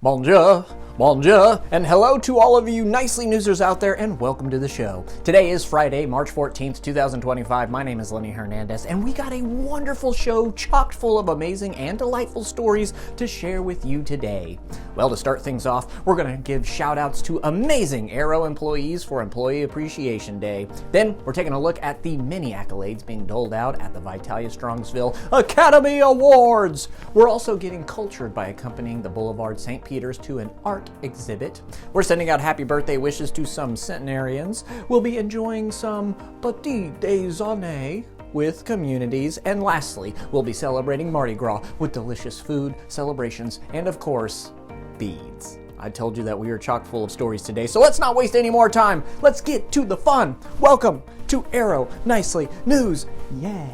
Bonjour, bonjour, and hello to all of you nicely newsers out there, and welcome to the show. Today is Friday, March 14th, 2025. My name is Lenny Hernandez, and we got a wonderful show chock full of amazing and delightful stories to share with you today. Well, to start things off, we're going to give shout outs to amazing Aero employees for Employee Appreciation Day. Then, we're taking a look at the many accolades being doled out at the VITALIA Strongsville Academy Awards. We're also getting cultured by accompanying the Boulevard St. Peter's to an art exhibit. We're sending out happy birthday wishes to some centenarians. We'll be enjoying some petit déjeuner with communities. And lastly, we'll be celebrating Mardi Gras with delicious food, celebrations, and of course, beads. I told you that we are chock full of stories today, so let's not waste any more time. Let's get to the fun. Welcome to Aero Nicely News. Yeah.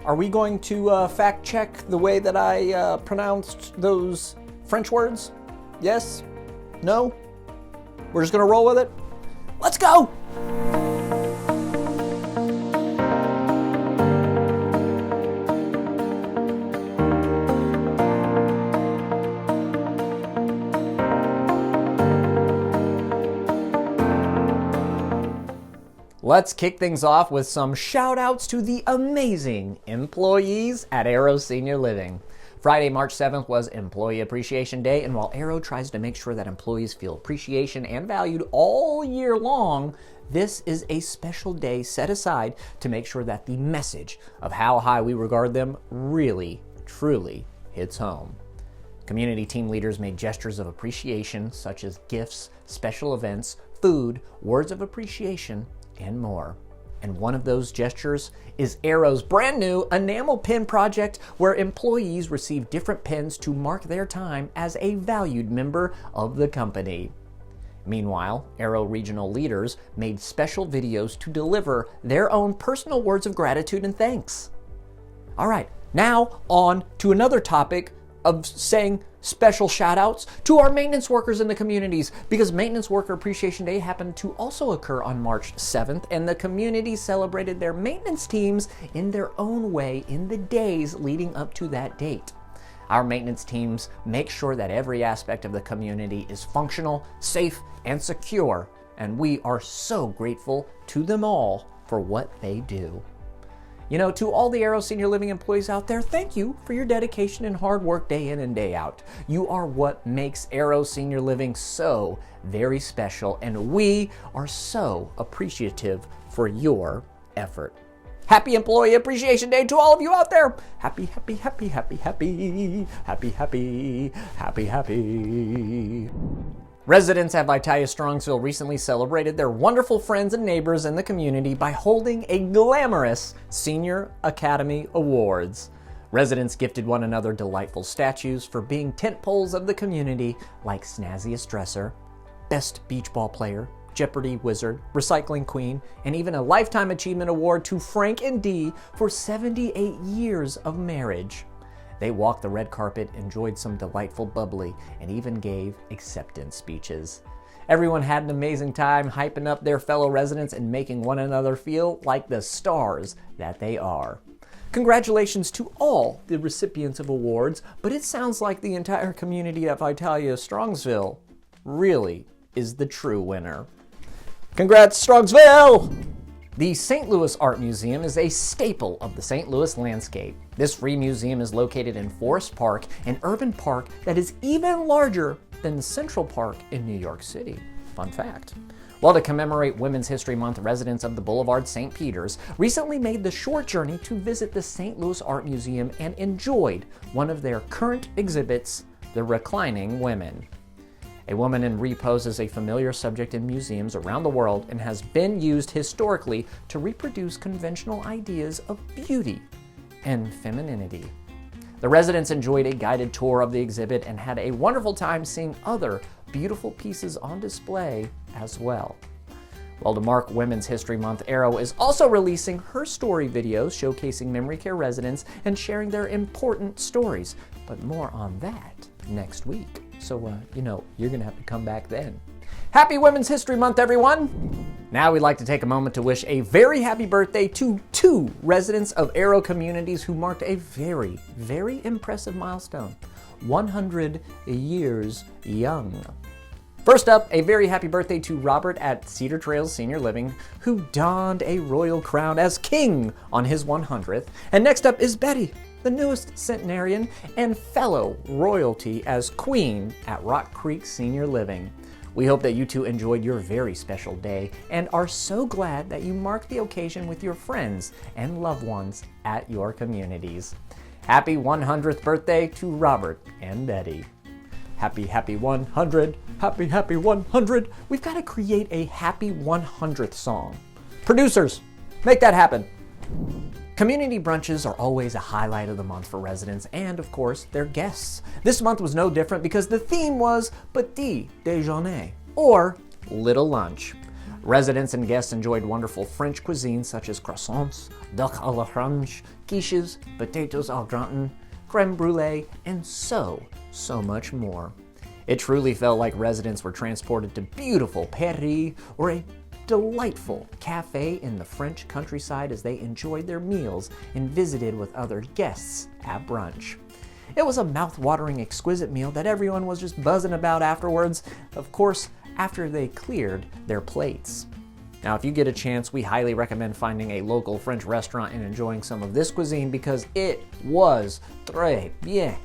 Are we going to fact check the way that I pronounced those French words? Yes? No? We're just gonna roll with it? Let's go! Let's kick things off with some shout outs to the amazing employees at Aero Senior Living. Friday, March 7th was Employee Appreciation Day, and while Aero tries to make sure that employees feel appreciation and valued all year long, this is a special day set aside to make sure that the message of how high we regard them really, truly hits home. Community team leaders made gestures of appreciation such as gifts, special events, food, words of appreciation, and more. And one of those gestures is Aero's brand new enamel pin project, where employees receive different pins to mark their time as a valued member of the company. Meanwhile, Aero regional leaders made special videos to deliver their own personal words of gratitude and thanks. All right, now on to another topic of saying special shout outs to our maintenance workers in the communities, because Maintenance Worker Appreciation Day happened to also occur on March 7th, and the community celebrated their maintenance teams in their own way in the days leading up to that date. Our maintenance teams make sure that every aspect of the community is functional, safe, and secure, and we are so grateful to them all for what they do. You know, to all the Aero Senior Living employees out there, thank you for your dedication and hard work day in and day out. You are what makes Aero Senior Living so very special, and we are so appreciative for your effort. Happy Employee Appreciation Day to all of you out there. Happy, happy, happy, happy, happy, happy, happy, happy, happy. Residents at VITALIA Strongsville recently celebrated their wonderful friends and neighbors in the community by holding a glamorous Senior Academy Awards. Residents gifted one another delightful statues for being tent poles of the community, like Snazziest Dresser, Best Beach Ball Player, Jeopardy Wizard, Recycling Queen, and even a Lifetime Achievement Award to Frank and Dee for 78 years of marriage. They walked the red carpet, enjoyed some delightful bubbly, and even gave acceptance speeches. Everyone had an amazing time hyping up their fellow residents and making one another feel like the stars that they are. Congratulations to all the recipients of awards, but it sounds like the entire community at VITALIA Strongsville really is the true winner. Congrats, Strongsville! The St. Louis Art Museum is a staple of the St. Louis landscape. This free museum is located in Forest Park, an urban park that is even larger than Central Park in New York City. Fun fact. Well, to commemorate Women's History Month, residents of the Boulevard St. Peter's recently made the short journey to visit the St. Louis Art Museum and enjoyed one of their current exhibits, the Reclining Women. A woman in repose is a familiar subject in museums around the world and has been used historically to reproduce conventional ideas of beauty and femininity. The residents enjoyed a guided tour of the exhibit and had a wonderful time seeing other beautiful pieces on display as well. Well, to mark Women's History Month, Aero is also releasing her story videos showcasing memory care residents and sharing their important stories, but more on that next week. So, you're going to have to come back then. Happy Women's History Month, everyone! Now we'd like to take a moment to wish a very happy birthday to 2 residents of Aero communities who marked a very, very impressive milestone. 100 years young. First up, a very happy birthday to Robert at Cedar Trails Senior Living, who donned a royal crown as king on his 100th. And next up is Betty, the newest centenarian and fellow royalty as queen at Rock Creek Senior Living. We hope that you two enjoyed your very special day and are so glad that you marked the occasion with your friends and loved ones at your communities. Happy 100th birthday to Robert and Betty. Happy 100, happy 100. We've got to create a happy 100th song. Producers, make that happen. Community brunches are always a highlight of the month for residents and, of course, their guests. This month was no different because the theme was Petit Déjeuner, or Little Lunch. Residents and guests enjoyed wonderful French cuisine such as croissants, duck à l'orange, quiches, potatoes au gratin, creme brulee, and so much more. It truly felt like residents were transported to beautiful Paris or a delightful cafe in the French countryside as they enjoyed their meals and visited with other guests at brunch. It was a mouth-watering, exquisite meal that everyone was just buzzing about afterwards, of course, after they cleared their plates. Now, if you get a chance, we highly recommend finding a local French restaurant and enjoying some of this cuisine because it was très bien.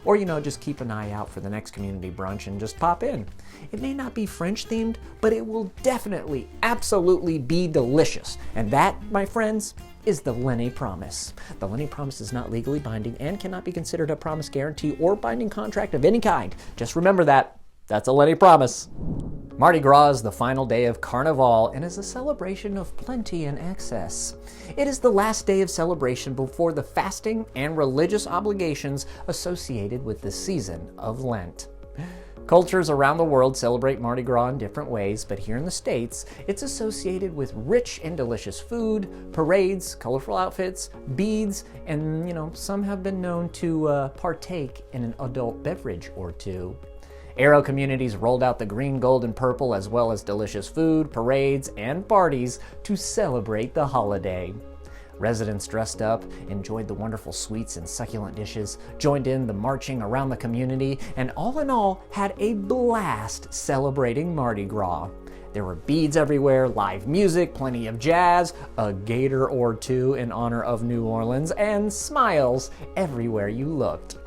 Or, just keep an eye out for the next community brunch and just pop in. It may not be French themed, but it will definitely, absolutely be delicious. And that, my friends, is the Lenny Promise. The Lenny Promise is not legally binding and cannot be considered a promise guarantee or binding contract of any kind. Just remember that. That's a Lenny Promise. Mardi Gras is the final day of Carnival and is a celebration of plenty and excess. It is the last day of celebration before the fasting and religious obligations associated with the season of Lent. Cultures around the world celebrate Mardi Gras in different ways, but here in the States, it's associated with rich and delicious food, parades, colorful outfits, beads, and, some have been known to partake in an adult beverage or two. Aero communities rolled out the green, gold, and purple as well as delicious food, parades, and parties to celebrate the holiday. Residents dressed up, enjoyed the wonderful sweets and succulent dishes, joined in the marching around the community, and all in all had a blast celebrating Mardi Gras. There were beads everywhere, live music, plenty of jazz, a gator or two in honor of New Orleans, and smiles everywhere you looked.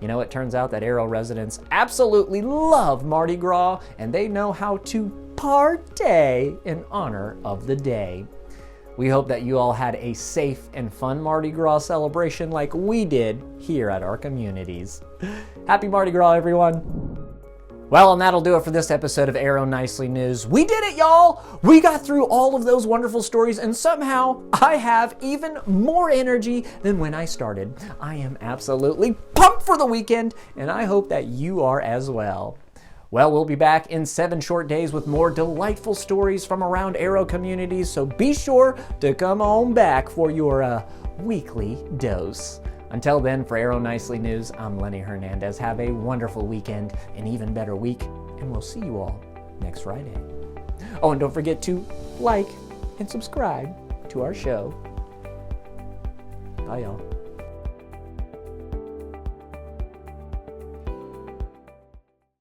It turns out that Aero residents absolutely love Mardi Gras, and they know how to partay in honor of the day. We hope that you all had a safe and fun Mardi Gras celebration like we did here at our communities. Happy Mardi Gras, everyone! Well, and that'll do it for this episode of Aero Nicely News. We did it, y'all! We got through all of those wonderful stories, and somehow I have even more energy than when I started. I am absolutely pumped for the weekend, and I hope that you are as well. Well, we'll be back in 7 short days with more delightful stories from around Aero communities, so be sure to come on back for your weekly dose. Until then, for Aero Nicely News, I'm Lenny Hernandez. Have a wonderful weekend, an even better week, and we'll see you all next Friday. Oh, and don't forget to like and subscribe to our show. Bye, y'all.